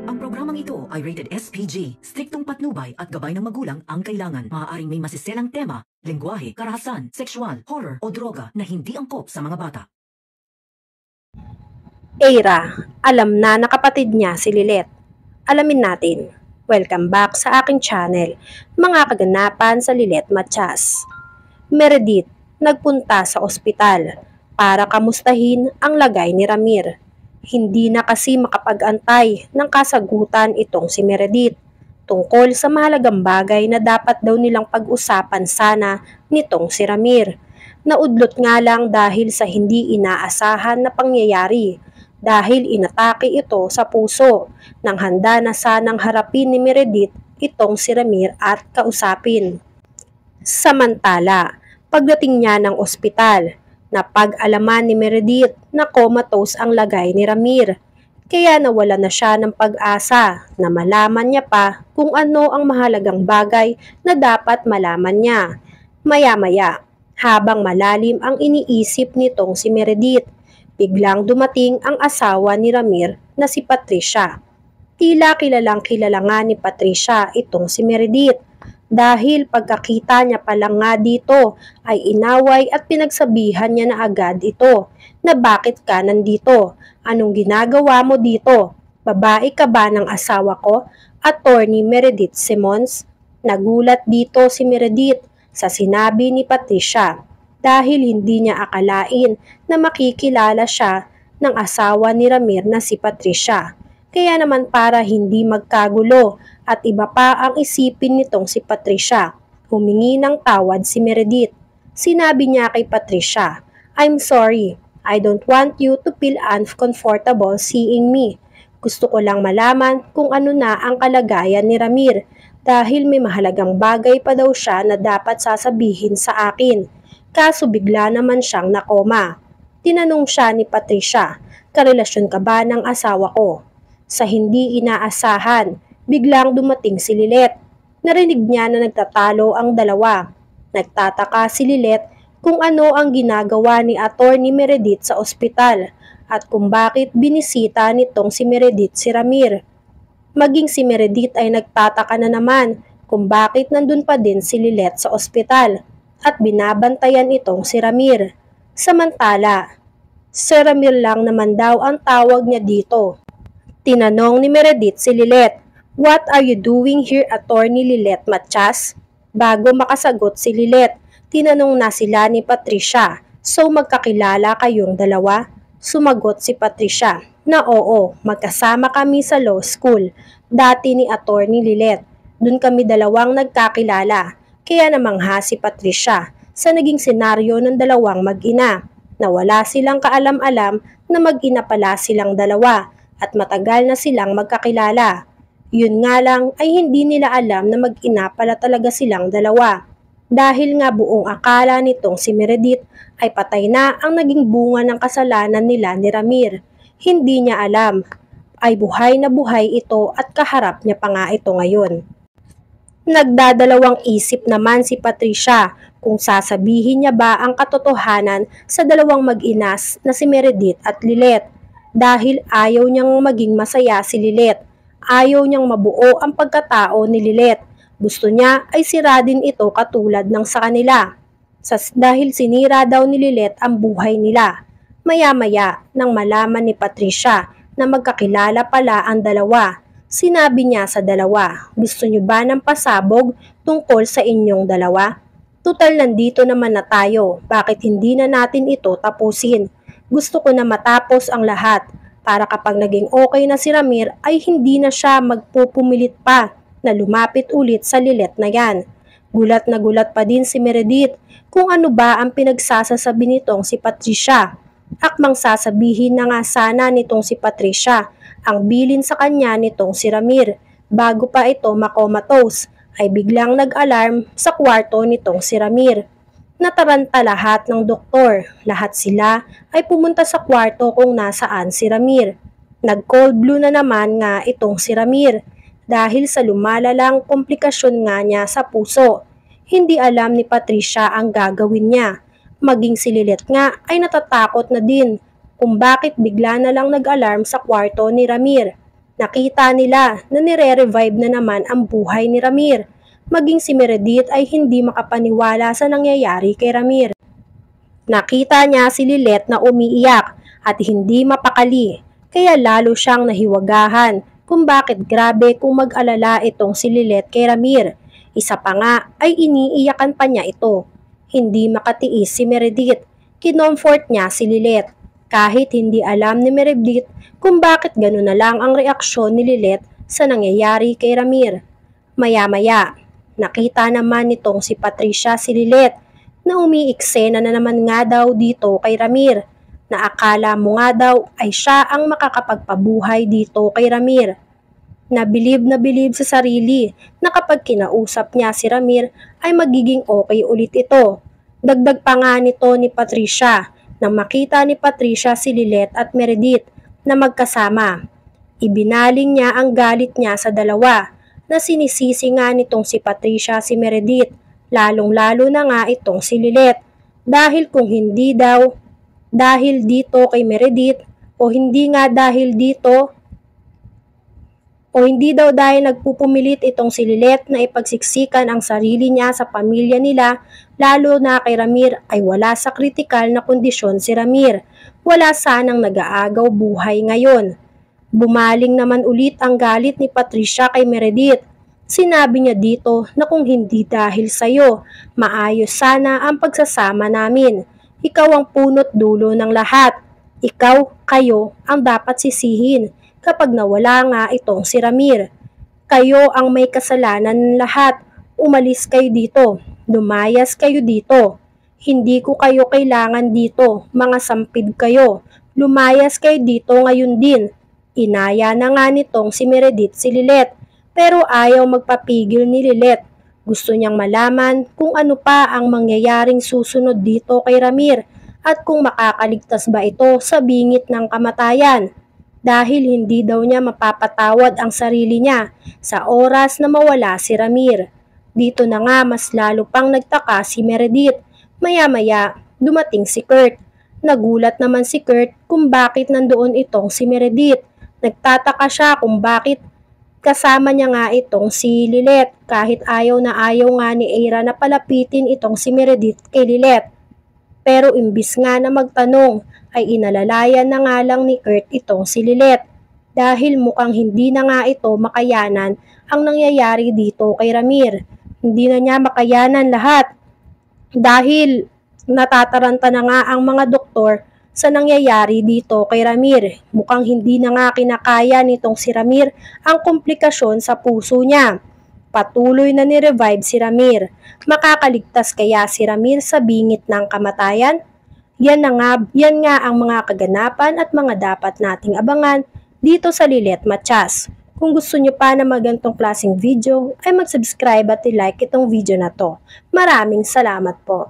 Ang programang ito ay rated SPG. Striktong patnubay at gabay ng magulang ang kailangan. Maaaring may masiselang tema, lengguwahe, karahasan, sexual, horror o droga na hindi angkop sa mga bata. Eira, alam na kapatid niya si Lilet. Alamin natin. Welcome back sa aking channel, mga kaganapan sa Lilet Matias. Meredith, nagpunta sa ospital para kamustahin ang lagay ni Ramir. Hindi na kasi makapag-antay ng kasagutan itong si Meredith tungkol sa mahalagang bagay na dapat daw nilang pag-usapan sana nitong si Ramir. Naudlot nga lang dahil sa hindi inaasahan na pangyayari dahil inatake ito sa puso nang handa na sanang harapin ni Meredith itong si Ramir at kausapin. Samantala, pagdating niya ng ospital, napag-alaman ni Meredith na comatose ang lagay ni Ramir, kaya nawala na siya ng pag-asa na malaman niya pa kung ano ang mahalagang bagay na dapat malaman niya. Maya-maya, habang malalim ang iniisip nitong si Meredith, biglang dumating ang asawa ni Ramir na si Patricia. Tila kilalang kilala nga ni Patricia itong si Meredith dahil pagkakita niya pa lang nga dito ay inaway at pinagsabihan niya na agad ito na bakit ka nandito? Anong ginagawa mo dito? Babae ka ba ng asawa ko? Attorney Meredith Simons? Nagulat dito si Meredith sa sinabi ni Patricia dahil hindi niya akalain na makikilala siya ng asawa ni Ramir na si Patricia. Kaya naman para hindi magkagulo at iba pa ang isipin nitong si Patricia, humingi ng tawad si Meredith. Sinabi niya kay Patricia, "I'm sorry, I don't want you to feel uncomfortable seeing me. Gusto ko lang malaman kung ano na ang kalagayan ni Ramir dahil may mahalagang bagay pa daw siya na dapat sasabihin sa akin. Kaso bigla naman siyang nakoma." Tinanong siya ni Patricia, "Karelasyon ka ba ng asawa ko?" Sa hindi inaasahan, biglang dumating si Lilet. Narinig niya na nagtatalo ang dalawa. Nagtataka si Lilet kung ano ang ginagawa ni Attorney Meredith sa ospital at kung bakit binisita nitong si Meredith si Ramir. Maging si Meredith ay nagtataka na naman kung bakit nandun pa din si Lilet sa ospital at binabantayan itong si Ramir. Samantala, si Ramir lang naman daw ang tawag niya dito. Tinanong ni Meredith si Lilet, "What are you doing here, Attorney Lilet Matias?" Bago makasagot si Lilet, tinanong na sila ni Patricia, "So magkakilala kayong dalawa?" Sumagot si Patricia na oo, magkasama kami sa law school, dati ni Attorney Lilet. Doon kami dalawang nagkakilala. Kaya namangha si Patricia sa naging senaryo ng dalawang mag-ina, na wala silang kaalam-alam na mag-ina pala silang dalawa at matagal na silang magkakilala. Yun nga lang ay hindi nila alam na mag-ina pala talaga silang dalawa. Dahil nga buong akala nitong si Meredith ay patay na ang naging bunga ng kasalanan nila ni Ramir. Hindi niya alam, ay buhay na buhay ito at kaharap niya pa nga ito ngayon. Nagdadalawang isip naman si Patricia kung sasabihin niya ba ang katotohanan sa dalawang mag-inas na si Meredith at Lilet. Dahil ayaw niyang maging masaya si Lilet. Ayaw niyang mabuo ang pagkatao ni Lilet. Gusto niya ay sira din ito katulad ng sa kanila. Dahil sinira daw ni Lilet ang buhay nila. Maya-maya nang malaman ni Patricia na magkakilala pala ang dalawa, sinabi niya sa dalawa, "Gusto niyo ba ng pasabog tungkol sa inyong dalawa? Tutal nandito naman na tayo, bakit hindi na natin ito tapusin? Gusto ko na matapos ang lahat para kapag naging okay na si Ramir ay hindi na siya magpupumilit pa na lumapit ulit sa Lilet na yan." Gulat na gulat pa din si Meredith kung ano ba ang pinagsasasabi nitong si Patricia. Akmang sasabihin na nga sana nitong si Patricia ang bilin sa kanya nitong si Ramir bago pa ito makomatose ay biglang nag-alarm sa kwarto nitong si Ramir. Nataranta lahat ng doktor, lahat sila ay pumunta sa kwarto kung nasaan si Ramir. Nag-cold blue na naman nga itong si Ramir dahil sa lumalalang komplikasyon nga niya sa puso. Hindi alam ni Patricia ang gagawin niya. Maging si Lilet nga ay natatakot na din kung bakit bigla na lang nag-alarm sa kwarto ni Ramir. Nakita nila na nire-revive na naman ang buhay ni Ramir. Maging si Meredith ay hindi makapaniwala sa nangyayari kay Ramir. Nakita niya si Lilet na umiiyak at hindi mapakali, kaya lalo siyang nahiwagahan kung bakit grabe kung mag-alala itong si Lilet kay Ramir. Isa pa nga ay iniiyakan pa niya ito. Hindi makatiis si Meredith, kinomfort niya si Lilet. Kahit hindi alam ni Meredith kung bakit gano'n na lang ang reaksyon ni Lilet sa nangyayari kay Ramir. Maya-maya, nakita naman nitong si Patricia si Lilet na umiiksena na naman nga daw dito kay Ramir, na akala mo nga daw ay siya ang makakapagpabuhay dito kay Ramir. Na bilib sa sarili na kapag kinausap niya si Ramir ay magiging okay ulit ito. Dagdag pa nga nito ni Patricia nang makita ni Patricia si Lilet at Meredith na magkasama. Ibinaling niya ang galit niya sa dalawa, na sinisisi nga nitong si Patricia si Meredith, lalong-lalo na nga itong si Lilet. Dahil kung hindi daw dahil dito kay Meredith o hindi nga dahil dito o hindi daw dahil nagpupumilit itong si Lilet na ipagsiksikan ang sarili niya sa pamilya nila, lalo na kay Ramir, ay wala sa kritikal na kondisyon si Ramir. Wala sanang nag-aagaw buhay ngayon. Bumaling naman ulit ang galit ni Patricia kay Meredith. Sinabi niya dito na kung hindi dahil sa'yo, maayos sana ang pagsasama namin. Ikaw ang punot dulo ng lahat. Ikaw, kayo, ang dapat sisihin kapag nawala nga itong si Ramir. Kayo ang may kasalanan ng lahat. Umalis kayo dito. Lumayas kayo dito. Hindi ko kayo kailangan dito. Mga sampid kayo. Lumayas kayo dito ngayon din. Inaya na nga nitong si Meredith si Lilet, pero ayaw magpapigil ni Lilet. Gusto niyang malaman kung ano pa ang mangyayaring susunod dito kay Ramir at kung makakaligtas ba ito sa bingit ng kamatayan. Dahil hindi daw niya mapapatawad ang sarili niya sa oras na mawala si Ramir. Dito na nga mas lalo pang nagtaka si Meredith. Maya-maya, dumating si Kurt. Nagulat naman si Kurt kung bakit nandoon itong si Meredith. Nagtataka siya kung bakit kasama niya nga itong si Lilet kahit ayaw nga ni Eira na palapitin itong si Meredith kay Lilet. Pero imbis nga na magtanong ay inalalayan na nga lang ni Kurt itong si Lilet dahil mukhang hindi na nga ito makayanan ang nangyayari dito kay Ramir. Hindi na niya makayanan lahat dahil natataranta na nga ang mga doktor sa nangyayari dito kay Ramir. Mukhang hindi na nga kinakaya nitong si Ramir ang komplikasyon sa puso niya. Patuloy na ni-revive si Ramir. Makakaligtas kaya si Ramir sa bingit ng kamatayan? Yan nga ang mga kaganapan at mga dapat nating abangan dito sa Lilet Matias. Kung gusto nyo pa na magantong klaseng video ay mag-subscribe at i-like itong video na to. Maraming salamat po.